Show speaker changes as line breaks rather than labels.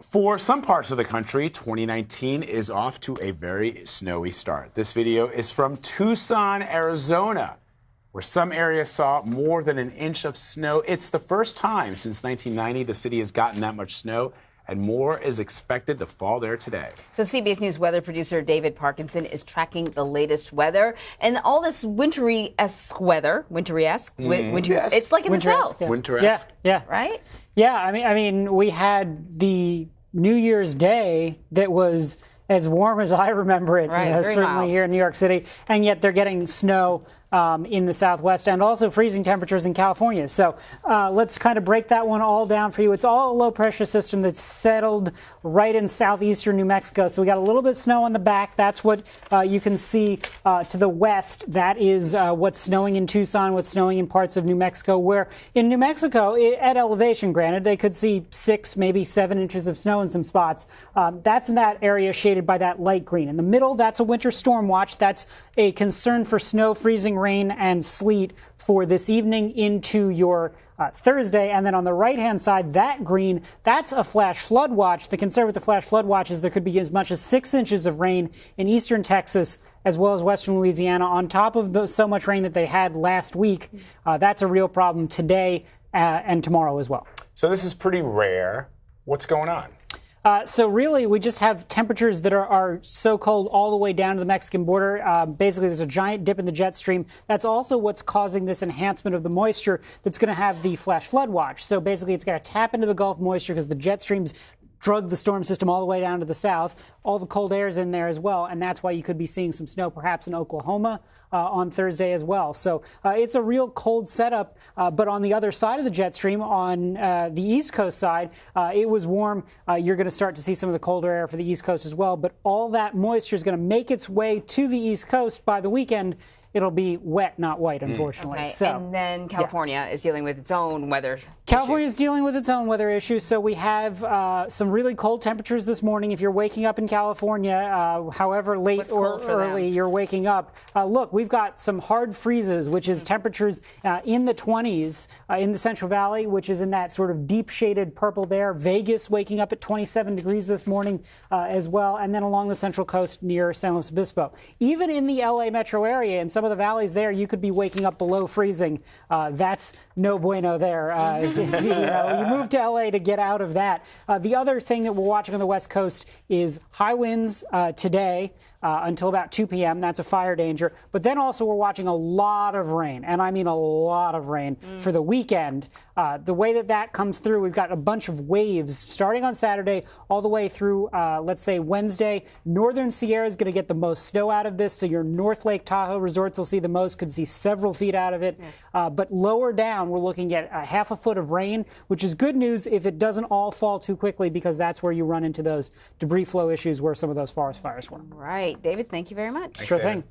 For some parts of the country, 2019 is off to a very snowy start. This video is from Tucson, Arizona, where some areas saw more than an inch of snow. It's the first time since 1990 the city has gotten that much snow, and more is expected to fall there today.
So CBS News weather producer David Parkinson is tracking the latest weather, and all this wintry-esque weather, wintry-esque,
Yes.
It's like in the south.
Yeah.
Winter-esque.
Yeah.
Right?
Yeah, I mean, we had the New Year's Day that was as warm as I remember it,
Right, very
certainly
mild.
here in New York City, and yet they're getting snow in the Southwest and also freezing temperatures in California. So let's kind of break that one all down for you. It's all a low-pressure system that's settled right in southeastern New Mexico. So we got a little bit of snow on the back. That's what you can see to the west. That is what's snowing in Tucson, what's snowing in parts of New Mexico, where in New Mexico, at elevation, granted, they could see 6, maybe 7 inches of snow in some spots. That's in that area shaded by that light green. In the middle, that's a winter storm watch. That's a concern for snow, freezing rain, and sleet for this evening into your Thursday. And then on the right-hand side, that green, that's a flash flood watch. The concern with the flash flood watch is there could be as much as 6 inches of rain in eastern Texas as well as western Louisiana on top of so much rain that they had last week. That's a real problem today and tomorrow as well.
So this is pretty rare. What's going on?
So really, we just have temperatures that are so cold all the way down to the Mexican border. Basically, there's a giant dip in the jet stream. That's also what's causing this enhancement of the moisture that's going to have the flash flood watch. So basically, it's got to tap into the Gulf moisture because the jet streams drug the storm system all the way down to the south. All the cold air is in there as well, and that's why you could be seeing some snow perhaps in Oklahoma on Thursday as well. So it's a real cold setup, but on the other side of the jet stream, on the East Coast side, it was warm. You're going to start to see some of the colder air for the East Coast as well, but all that moisture is going to make its way to the East Coast by the weekend. It'll be wet, not white, unfortunately.
Okay.
So,
and then California is dealing with its own weather.
California is dealing with its own weather issues. So we have some really cold temperatures this morning. If you're waking up in California, however late or early you're waking up, look, we've got some hard freezes, which is temperatures in the 20s in the Central Valley, which is in that sort of deep shaded purple there. Vegas waking up at 27 degrees this morning as well. And then along the Central Coast near San Luis Obispo. Even in the LA metro area and some of the valleys there, you could be waking up below freezing. That's no bueno there. You move to LA to get out of that. The other thing that we're watching on the West Coast is high winds today until about 2 p.m. That's a fire danger. But then also we're watching a lot of rain, and I mean a lot of rain for the weekend. The way that comes through, we've got a bunch of waves starting on Saturday all the way through, let's say, Wednesday. Northern Sierra is going to get the most snow out of this, so your North Lake Tahoe resorts will see the most, could see several feet out of it. But lower down, we're looking at a half a foot of rain, which is good news if it doesn't all fall too quickly, because that's where you run into those debris flow issues where some of those forest fires were.
Right. David, thank you very much.
Sure thing.